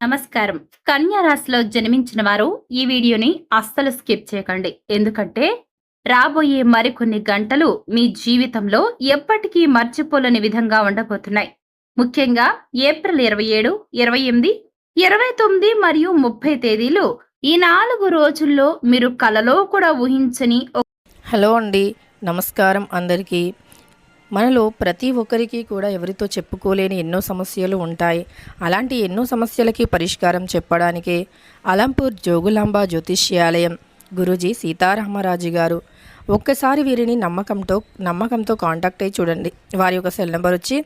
నమస్కారం. కన్యా రాశిలో జన్మించిన వారు ఈ వీడియోని అస్సలు స్కిప్ చేయకండి. ఎందుకంటే రాబోయే మరికొన్ని గంటలు మీ జీవితంలో ఎప్పటికీ మర్చిపోలేని విధంగా ఉండబోతున్నాయి. ముఖ్యంగా ఏప్రిల్ 27, 28, 29 మరియు 30 తేదీలు ఈ 4 రోజుల్లో మీరు కలలో కూడా ఊహించని హలో అండి, నమస్కారం అందరికీ. మనలో ప్రతి ఒక్కరికి కూడా ఎవరితో చెప్పుకోలేని ఎన్నో సమస్యలు ఉంటాయి. అలాంటి ఎన్నో సమస్యలకి పరిష్కారం చెప్పడానికి అలంపూర్ జోగులాంబ జ్యోతిష్యాలయం గురూజీ సీతారామరాజు గారు. ఒక్కసారి వీరిని నమ్మకంతో కాంటాక్ట్ అయ్యి చూడండి. వారి యొక్క సెల్ నెంబర్ వచ్చి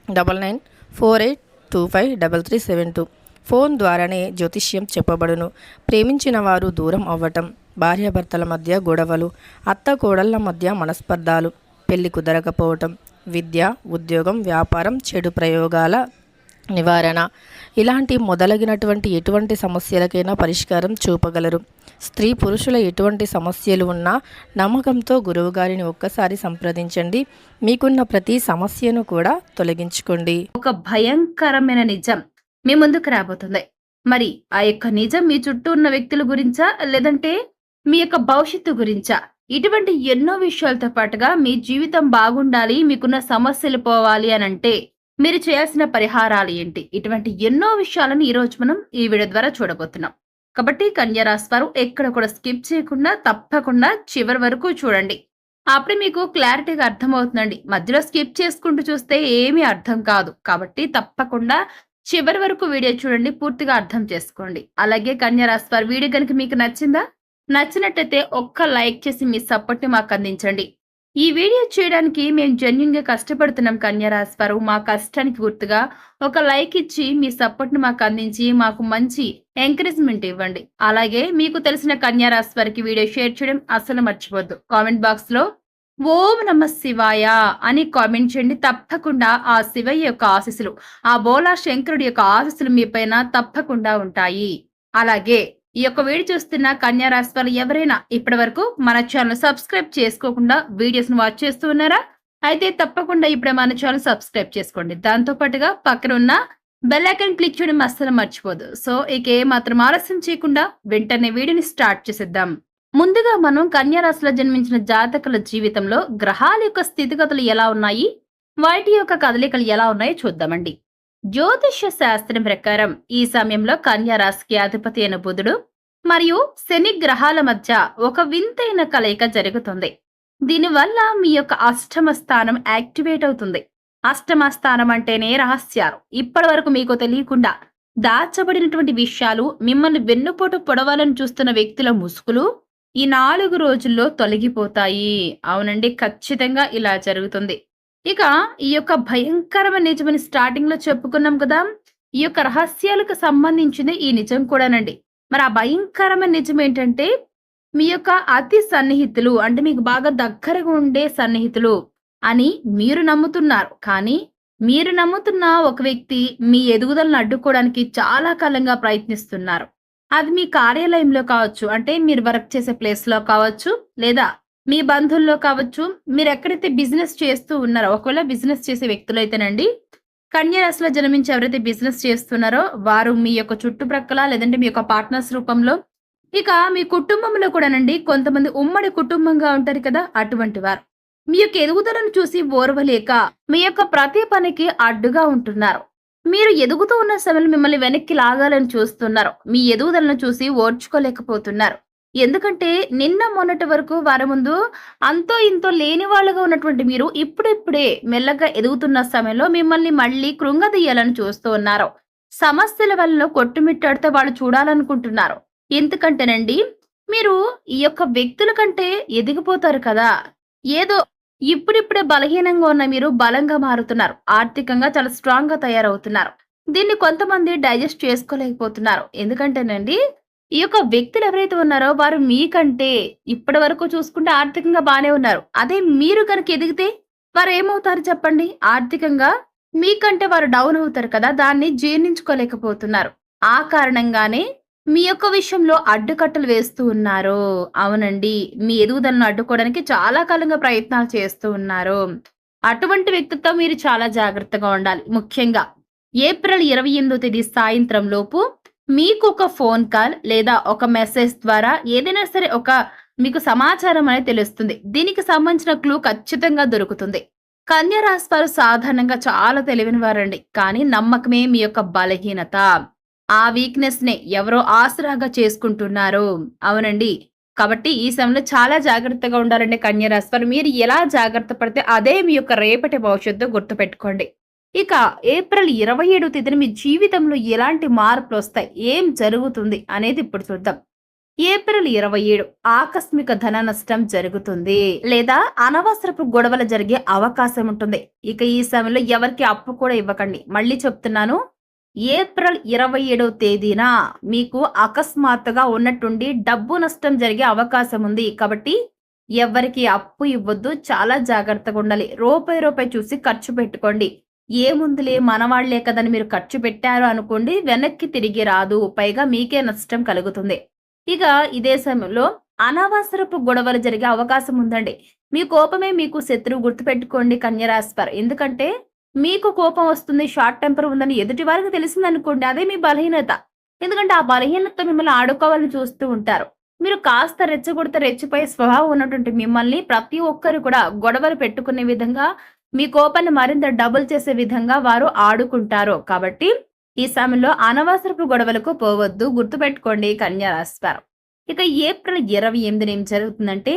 9948253372. ఫోన్ ద్వారానే జ్యోతిష్యం చెప్పబడును. ప్రేమించిన వారు దూరం అవ్వటం, భార్యాభర్తల మధ్య గొడవలు, అత్త కోడళ్ల మధ్య మనస్పర్ధాలు, పెళ్లి కుదరకపోవటం, విద్య, ఉద్యోగం, వ్యాపారం, చెడు ప్రయోగాల నివారణ, ఇలాంటి మొదలగినటువంటి ఎటువంటి సమస్యలకైనా పరిష్కారం చూపగలరు. స్త్రీ పురుషుల ఎటువంటి సమస్యలు ఉన్నా నమ్మకంతో గురువుగారిని ఒక్కసారి సంప్రదించండి. మీకున్న ప్రతి సమస్యను కూడా తొలగించుకోండి. ఒక భయంకరమైన నిజం మీ ముందుకు రాబోతుంది. మరి ఆ యొక్క నిజం మీ చుట్టూ ఉన్న వ్యక్తుల గురించా, లేదంటే మీ యొక్క భవిష్యత్తు గురించా? ఇటువంటి ఎన్నో విషయాలతో పాటుగా మీ జీవితం బాగుండాలి, మీకున్న సమస్యలు పోవాలి అని అంటే మీరు చేయాల్సిన పరిహారాలు ఏంటి? ఇటువంటి ఎన్నో విషయాలను ఈరోజు మనం ఈ వీడియో ద్వారా చూడబోతున్నాం. కాబట్టి కన్యా రాశి వారు ఎక్కడ కూడా స్కిప్ చేయకుండా తప్పకుండా చివరి వరకు చూడండి. అప్పుడే మీకు క్లారిటీగా అర్థమవుతుందండి. మధ్యలో స్కిప్ చేసుకుంటూ చూస్తే ఏమీ అర్థం కాదు. కాబట్టి తప్పకుండా చివరి వరకు వీడియో చూడండి, పూర్తిగా అర్థం చేసుకోండి. అలాగే కన్యా రాశి వారి వీడియో కనుక మీకు నచ్చినట్టయితే ఒక్క లైక్ చేసి మీ సపోర్ట్ ని మాకు అందించండి. ఈ వీడియో చేయడానికి మేము జెన్యూన్ గా కష్టపడుతున్నాం. కన్యా రాశి వారు మా కష్టానికి గుర్తుగా ఒక లైక్ ఇచ్చి మీ సపోర్ట్ ని మాకు అందించి మాకు మంచి ఎంకరేజ్మెంట్ ఇవ్వండి. అలాగే మీకు తెలిసిన కన్యా రాశి వారికి వీడియో షేర్ చేయడం అస్సలు మర్చిపోద్దు. కామెంట్ బాక్స్ లో ఓం నమ శివాయ అని కామెంట్ చేయండి. తప్పకుండా ఆ శివయ్య యొక్క ఆశీస్సులు, ఆ బోలా శంకరుడి యొక్క ఆశీస్సులు మీ పైన తప్పకుండా ఉంటాయి. అలాగే ఈ యొక్క వీడియో చూస్తున్న కన్యా రాశి వారు ఎవరైనా ఇప్పటి వరకు మన ఛానల్ సబ్స్క్రైబ్ చేసుకోకుండా వీడియోస్ ను వాచ్ చేస్తూ ఉన్నారా? అయితే తప్పకుండా ఇప్పుడు మన ఛానల్ సబ్స్క్రైబ్ చేసుకోండి. దాంతో పాటుగా పక్కన ఉన్న బెల్ ఐకాన్ క్లిక్ చేయడం అస్సలు మర్చిపోదు. సో ఇక ఏ మాత్రం ఆలస్యం చేయకుండా వెంటనే వీడియోని స్టార్ట్ చేసేద్దాం. ముందుగా మనం కన్యా రాశిలో జన్మించిన జాతకుల జీవితంలో గ్రహాల యొక్క స్థితిగతులు ఎలా ఉన్నాయి, వాటి యొక్క కదలికలు ఎలా ఉన్నాయో చూద్దామండి. జ్యోతిష్య శాస్త్రం ప్రకారం ఈ సమయంలో కన్యా రాశికి అధిపతి అయిన బుధుడు మరియు శని గ్రహాల మధ్య ఒక వింతైన కలయిక జరుగుతుంది. దీనివల్ల మీ యొక్క అష్టమ స్థానం యాక్టివేట్ అవుతుంది. అష్టమ స్థానం అంటేనే రహస్యాలు. ఇప్పటి వరకు మీకు తెలియకుండా దాచబడినటువంటి విషయాలు, మిమ్మల్ని వెన్నుపోటు పొడవాలని చూస్తున్న వ్యక్తుల ముసుగులు ఈ 4 రోజుల్లో తొలగిపోతాయి. అవునండి, ఖచ్చితంగా ఇలా జరుగుతుంది. ఇక ఈ యొక్క భయంకరమైన నిజమని స్టార్టింగ్ లో చెప్పుకున్నాం కదా, ఈ యొక్క రహస్యాలకు సంబంధించింది ఈ నిజం కూడానండి. మరి ఆ భయంకరమైన నిజం ఏంటంటే, మీ యొక్క అతి సన్నిహితులు, అంటే మీకు బాగా దగ్గరగా ఉండే సన్నిహితులు అని మీరు నమ్ముతున్నారు. కానీ మీరు నమ్ముతున్న ఒక వ్యక్తి మీ ఎదుగుదలను అడ్డుకోవడానికి చాలా కాలంగా ప్రయత్నిస్తున్నారు. అది మీ కార్యాలయంలో కావచ్చు, అంటే మీరు వర్క్ చేసే ప్లేస్ లో కావచ్చు, లేదా మీ బంధువుల్లో కావచ్చు. మీరు ఎక్కడైతే బిజినెస్ చేస్తూ ఉన్నారో, ఒకవేళ బిజినెస్ చేసే వ్యక్తులు అయితేనండి, కన్యా రాశిలో జన్మించి ఎవరైతే బిజినెస్ చేస్తున్నారో వారు మీ యొక్క చుట్టుప్రక్కల, లేదంటే మీ యొక్క పార్ట్నర్స్ రూపంలో, ఇక మీ కుటుంబంలో కూడానండి కొంతమంది ఉమ్మడి కుటుంబంగా ఉంటారు కదా, అటువంటి వారు మీ యొక్క ఎదుగుదలను చూసి ఓర్వలేక మీ యొక్క ప్రతి పనికి అడ్డుగా ఉంటున్నారు. మీరు ఎదుగుతూ ఉన్న సమయంలో మిమ్మల్ని వెనక్కి లాగాలని చూస్తున్నారు. మీ ఎదుగుదలను చూసి ఓర్చుకోలేకపోతున్నారు. ఎందుకంటే నిన్న మొన్నటి వరకు వారి ముందు అంతో ఇంతో లేని వాళ్ళగా ఉన్నటువంటి మీరు ఇప్పుడిప్పుడే మెల్లగా ఎదుగుతున్న సమయంలో మిమ్మల్ని మళ్ళీ కృంగదీయాలని చూస్తూ ఉన్నారు. సమస్యల వల్ల కొట్టుమిట్టాడితే వాళ్ళు చూడాలనుకుంటున్నారు. ఎందుకంటేనండి, మీరు ఈ యొక్క వ్యక్తుల కంటే ఎదిగిపోతారు కదా. ఏదో ఇప్పుడిప్పుడే బలహీనంగా ఉన్న మీరు బలంగా మారుతున్నారు. ఆర్థికంగా చాలా స్ట్రాంగ్ గా తయారవుతున్నారు. దీన్ని కొంతమంది డైజెస్ట్ చేసుకోలేకపోతున్నారు. ఎందుకంటేనండి, ఈ యొక్క వ్యక్తులు ఎవరైతే ఉన్నారో వారు మీకంటే ఇప్పటి వరకు చూసుకుంటే ఆర్థికంగా బానే ఉన్నారు. అదే మీరు కనుక ఎదిగితే వారు ఏమవుతారు చెప్పండి? ఆర్థికంగా మీకంటే వారు డౌన్ అవుతారు కదా. దాన్ని జీర్ణించుకోలేకపోతున్నారు. ఆ కారణంగానే మీ యొక్క విషయంలో అడ్డుకట్టలు వేస్తూ ఉన్నారు. అవునండి, మీ ఎదుగుదలను అడ్డుకోవడానికి చాలా కాలంగా ప్రయత్నాలు చేస్తూ ఉన్నారు. అటువంటి వ్యక్తితో మీరు చాలా జాగ్రత్తగా ఉండాలి. ముఖ్యంగా ఏప్రిల్ 28వ తేదీ సాయంత్రం లోపు మీకు ఒక ఫోన్ కాల్ లేదా ఒక మెసేజ్ ద్వారా ఏదైనా సరే మీకు సమాచారం అనేది తెలుస్తుంది. దీనికి సంబంధించిన క్లూ ఖచ్చితంగా దొరుకుతుంది. కన్యా రాశి వారు సాధారణంగా చాలా తెలివైన వారండి. కానీ నమ్మకమే మీ యొక్క బలహీనత. ఆ వీక్‌నెస్ నే ఎవరో ఆసరాగా చేసుకుంటున్నారు. అవునండి. కాబట్టి ఈ సమయంలో చాలా జాగ్రత్తగా ఉండాలండి కన్యా రాశి వారు. మీరు ఎలా జాగ్రత్త పడితే అదే మీ యొక్క రేపటి భవిష్యత్తు గుర్తుపెట్టుకోండి. ఇక ఏప్రిల్ 27 తేదీన మీ జీవితంలో ఎలాంటి మార్పులొస్తాయి? ఏం జరుగుతుంది? అనేది ఇప్పుడు చూద్దాం. ఏప్రిల్ 27 ఆకస్మిక ధన నష్టం జరుగుతుంది. లేదా అనవసరపు గొడవలు జరిగే అవకాశం ఉంటుంది. ఇక ఈ సమయంలో ఎవరికీ అప్పు కూడా ఇవ్వకండి. మళ్ళీ చెప్తున్నాను. ఏప్రిల్ 27వ తేదీన మీకు అకస్మాత్తుగా ఉన్నట్టుండి డబ్బు నష్టం జరిగే అవకాశం ఉంది. కాబట్టి ఎవ్వరికీ అప్పు ఇవ్వొద్దు. చాలా జాగ్రత్తగా ఉండాలి. రూపాయి రూపాయి చూసి ఖర్చు పెట్టుకోండి. ఏముందిలే మనవాళ్లే కదని మీరు ఖర్చు పెట్టారు అనుకోండి, వెనక్కి తిరిగి రాదు. పైగా మీకే నష్టం కలుగుతుంది. ఇక ఇదే సమయంలో అనవసరపు గొడవలు జరిగే అవకాశం ఉందండి. మీ కోపమే మీకు శత్రువు గుర్తుపెట్టుకోండి కన్యా రాశి వారు. ఎందుకంటే మీకు కోపం వస్తుంది, షార్ట్ టెంపర్ ఉందని ఎదుటి వారికి తెలిసిందనుకోండి, అదే మీ బలహీనత. ఎందుకంటే ఆ బలహీనతతో మిమ్మల్ని ఆడుకోవాలని చూస్తూ ఉంటారు. మీరు కాస్త రెచ్చగొడితే రెచ్చిపోయే స్వభావం ఉన్నటువంటి మిమ్మల్ని ప్రతి ఒక్కరు కూడా గొడవలు పెట్టుకునే విధంగా, మీ కోపాన్ని మరింత డబుల్ చేసే విధంగా వారు ఆడుకుంటారు. కాబట్టి ఈ సమయంలో అనవసరపు గొడవలకు పోవద్దు. గుర్తుపెట్టుకోండి కన్యా రాశి వారు. ఇక ఏప్రిల్ 28 ఏం జరుగుతుందంటే,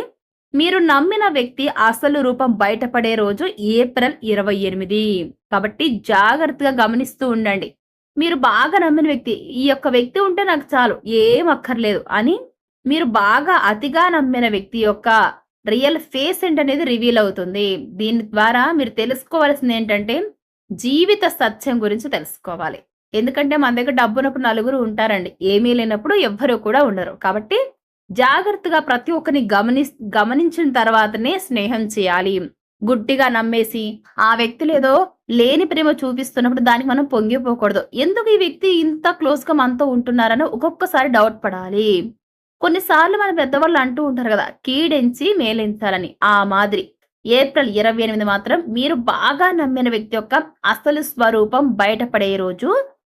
మీరు నమ్మిన వ్యక్తి అసలు రూపం బయటపడే రోజు ఏప్రిల్ 28. కాబట్టి జాగ్రత్తగా గమనిస్తూ ఉండండి. మీరు బాగా నమ్మిన వ్యక్తి, ఈ యొక్క వ్యక్తి ఉంటే నాకు చాలు, ఏం అక్కర్లేదు అని మీరు బాగా అతిగా నమ్మిన వ్యక్తి యొక్క రియల్ ఫేస్ ఏంటనేది రివీల్ అవుతుంది. దీని ద్వారా మీరు తెలుసుకోవాల్సింది ఏంటంటే, జీవిత సత్యం గురించి తెలుసుకోవాలి. ఎందుకంటే మన దగ్గర డబ్బున్నప్పుడు నలుగురు ఉంటారండి. ఏమీ లేనప్పుడు ఎవ్వరు కూడా ఉండరు. కాబట్టి జాగ్రత్తగా ప్రతి ఒక్కరిని గమనించిన తర్వాతనే స్నేహం చేయాలి. గుడ్డిగా నమ్మేసి ఆ వ్యక్తులు ఏదో లేని ప్రేమ చూపిస్తున్నప్పుడు దానికి మనం పొంగిపోకూడదు. ఎందుకు ఈ వ్యక్తి ఇంత క్లోజ్‌గా మనతో ఉంటున్నారని ఒక్కొక్కసారి డౌట్ పడాలి. కొన్నిసార్లు మన పెద్దవాళ్ళు అంటూ ఉంటారు కదా! కీడెంచి మేలెంచాలని. ఆ మాదిరి ఏప్రిల్ 28 మాత్రం మీరు బాగా నమ్మిన వ్యక్తి యొక్క అసలు స్వరూపం బయటపడే రోజు.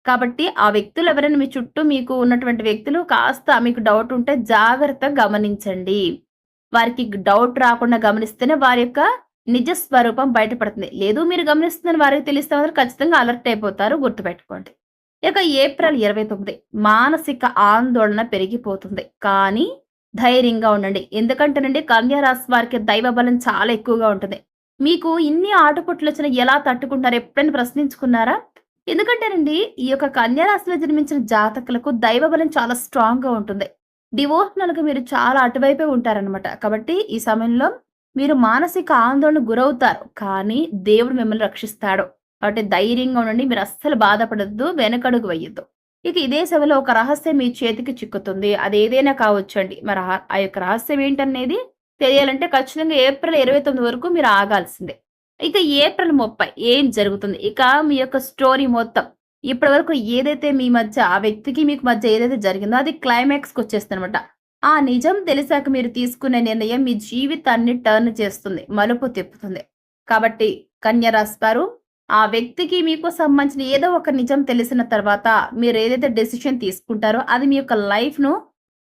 కాబట్టి ఆ వ్యక్తులు ఎవరైనా మీ చుట్టూ మీకు ఉన్నటువంటి వ్యక్తులు కాస్త మీకు డౌట్ ఉంటే జాగ్రత్తగా గమనించండి. వారికి డౌట్ రాకుండా గమనిస్తేనే వారి యొక్క నిజ స్వరూపం బయటపడుతుంది. లేదు మీరు గమనిస్తుందని వారికి తెలిస్తే మాత్రం ఖచ్చితంగా అలర్ట్ అయిపోతారు. గుర్తుపెట్టుకోండి. ఇక ఏప్రిల్ 29 మానసిక ఆందోళన పెరిగిపోతుంది. కానీ ధైర్యంగా ఉండండి. ఎందుకంటేనండి కన్యా రాశి వారికి దైవ బలం చాలా ఎక్కువగా ఉంటుంది. మీకు ఇన్ని ఆటుపోట్లొచ్చినా ఎలా తట్టుకుంటారో ఎప్పుడైనా ప్రశ్నించుకున్నారా? ఎందుకంటేనండి ఈ యొక్క కన్యా రాశిలో జన్మించిన జాతకులకు దైవ బలం చాలా స్ట్రాంగ్‌గా ఉంటుంది. డివోషనల్‌గా మీరు చాలా అటువైపే ఉంటారనమాట. కాబట్టి ఈ సమయంలో మీరు మానసిక ఆందోళనకు గురవుతారు. కానీ దేవుడు మిమ్మల్ని రక్షిస్తాడు. కాబట్టి ధైర్యంగా ఉండండి. మీరు అస్సలు బాధపడొద్దు. వెనకడుగు వేయొద్దు. ఇక ఇదే సమయంలో ఒక రహస్యం మీ చేతికి చిక్కుతుంది. అదేదైనా కావచ్చండి. మరి ఆ యొక్క రహస్యం ఏంటనేది తెలియాలంటే ఖచ్చితంగా ఏప్రిల్ 29 వరకు మీరు ఆగాల్సిందే. ఇక ఏప్రిల్ 30 ఏం జరుగుతుంది? ఇక మీ యొక్క స్టోరీ మొత్తం ఇప్పటివరకు ఏదైతే మీ మధ్య ఆ వ్యక్తికి మీకు మధ్య ఏదైతే జరిగిందో అది క్లైమాక్స్‌కొచ్చేస్తుందనమాట. ఆ నిజం తెలిసాక మీరు తీసుకునే నిర్ణయం మీ జీవితాన్ని టర్న్ చేస్తుంది. మలుపు తిప్పుతుంది. కాబట్టి కన్యా రాశి వారు ఆ వ్యక్తికి మీకు సంబంధించిన ఏదో ఒక నిజం తెలిసిన తర్వాత మీరు ఏదైతే డెసిషన్ తీసుకుంటారో అది మీ యొక్క లైఫ్‌ను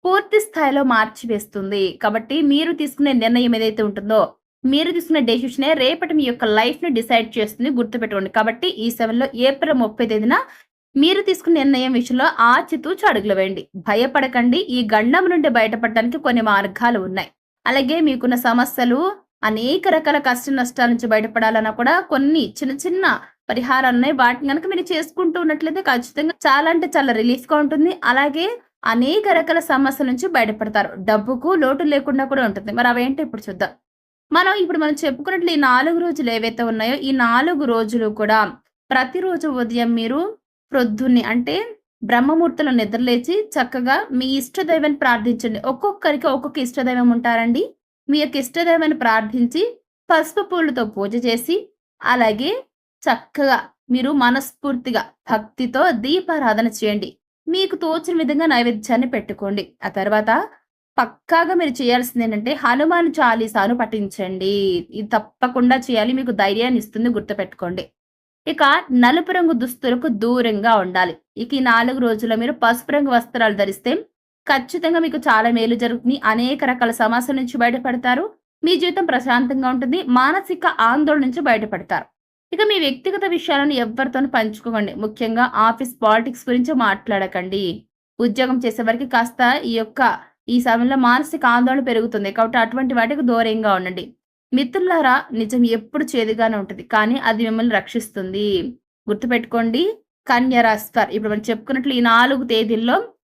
పూర్తి స్థాయిలో మార్చివేస్తుంది. కాబట్టి మీరు తీసుకునే నిర్ణయం ఏదైతే ఉంటుందో, మీరు తీసుకునే డెసిషనే రేపటి మీ యొక్క లైఫ్‌ని డిసైడ్ చేస్తుంది. గుర్తుపెట్టుకోండి. కాబట్టి ఈ సమయంలో ఏప్రిల్ 30 తేదీన మీరు తీసుకున్న నిర్ణయం విషయంలో ఆచితూచి అడుగులు వేయండి. భయపడకండి. ఈ గండం నుండి బయటపడడానికి కొన్ని మార్గాలు ఉన్నాయి. అలాగే మీకున్న సమస్యలు అనేక రకాల కష్ట నష్టాల నుంచి బయటపడాలన్నా కూడా కొన్ని చిన్న చిన్న పరిహారాలున్నాయి. వాటిని గనక మీరు చేసుకుంటూ ఉన్నట్లయితే ఖచ్చితంగా చాలా అంటే చాలా రిలీఫ్‌గా ఉంటుంది. అలాగే అనేక రకాల సమస్యల నుంచి బయటపడతారు. డబ్బుకు లోటు లేకుండా కూడా ఉంటుంది. మరి అవేంటో ఇప్పుడు చూద్దాం. మనం చెప్పుకున్నట్లు ఈ 4 రోజులు ఏవైతే ఉన్నాయో, ఈ 4 రోజులు కూడా ప్రతిరోజు ఉదయం మీరు ప్రొద్దున్నే అంటే బ్రహ్మముహూర్తంలో నిద్రలేచి చక్కగా మీ ఇష్టదైవాన్ని ప్రార్థించండి. ఒక్కొక్కరికి ఒక్కొక్క ఇష్టదైవం ఉంటారండి. మీ యొక్క ఇష్టదైవాన్ని ప్రార్థించి పసుపు పూలతో పూజ చేసి, అలాగే చక్కగా మీరు మనస్ఫూర్తిగా భక్తితో దీపారాధన చేయండి. మీకు తోచిన విధంగా నైవేద్యాన్ని పెట్టుకోండి. ఆ తర్వాత పక్కాగా మీరు చేయాల్సిందేంటంటే హనుమాన్ చాలీసాను పఠించండి. ఇది తప్పకుండా చేయాలి. మీకు ధైర్యాన్ని ఇస్తుంది. గుర్తుపెట్టుకోండి. ఇక నలుపు రంగు దుస్తులకు దూరంగా ఉండాలి. ఇక ఈ 4 రోజుల్లో మీరు పసుపు రంగు వస్త్రాలు ధరిస్తే ఖచ్చితంగా మీకు చాలా మేలు జరుగుతుంది. అనేక రకాల సమస్యల నుంచి బయటపడతారు. మీ జీవితం ప్రశాంతంగా ఉంటుంది. మానసిక ఆందోళన నుంచి బయటపడతారు. ఇక మీ వ్యక్తిగత విషయాలను ఎవ్వరితోనూ పంచుకోకండి. ముఖ్యంగా ఆఫీస్ పాలిటిక్స్ గురించి మాట్లాడకండి. ఉద్యోగం చేసేవారికి కాస్త ఈ సమయంలో మానసిక ఆందోళన పెరుగుతుంది. కాబట్టి అటువంటి వాటికి దూరంగా ఉండండి. మిత్రులారా, నిజం ఎప్పుడు చేదుగానే ఉంటుంది. కానీ అది మిమ్మల్ని రక్షిస్తుంది. గుర్తుపెట్టుకోండి. కన్య రాశి వారు ఇప్పుడు మనం చెప్పుకున్నట్లు ఈ 4 తేదీల్లో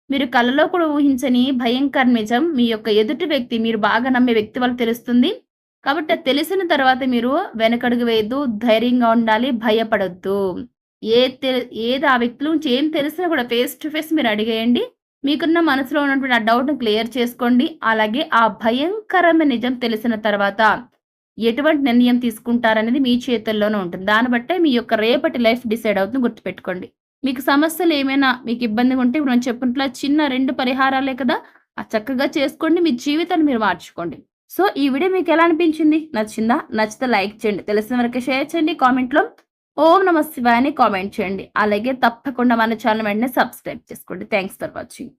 మీరు కలలో కూడా ఊహించని భయంకర నిజం మీ యొక్క ఎదుటి వ్యక్తి, మీరు బాగా నమ్మే వ్యక్తి వల్ల తెలుస్తుంది. కాబట్టి అది తెలిసిన తర్వాత మీరు వెనకడుగు వేయద్దు. ధైర్యంగా ఉండాలి. భయపడొద్దు. ఏది ఆ వ్యక్తుల నుంచి ఏం తెలిసినా కూడా ఫేస్ టు ఫేస్ మీరు అడిగేయండి. మీకున్న మనసులో ఉన్నటువంటి ఆ డౌట్‌ని క్లియర్ చేసుకోండి. అలాగే ఆ భయంకరమైన నిజం తెలిసిన తర్వాత ఎటువంటి నిర్ణయం తీసుకుంటారనేది మీ చేతుల్లోనే ఉంటుంది. దాన్ని బట్టే మీ యొక్క రేపటి లైఫ్ డిసైడ్ అవుతుంది. గుర్తుపెట్టుకోండి. మీకు సమస్యలు ఏమైనా మీకు ఇబ్బందిగా ఉంటే ఇప్పుడు మనం చెప్పుకున్నట్ల చిన్న 2 పరిహారాలే కదా! చక్కగా చేసుకోండి. మీ జీవితాన్ని మీరు మార్చుకోండి. సో, ఈ వీడియో మీకు ఎలా అనిపించింది? నచ్చిందా? నచ్చితే లైక్ చేయండి. తెలిసిన వరకు షేర్ చేయండి. కామెంట్‌లో ఓం నమః శివాయ అని కామెంట్ చేయండి. అలాగే తప్పకుండా మన ఛానల్ వెంటనే సబ్స్క్రైబ్ చేసుకోండి. Thanks for watching.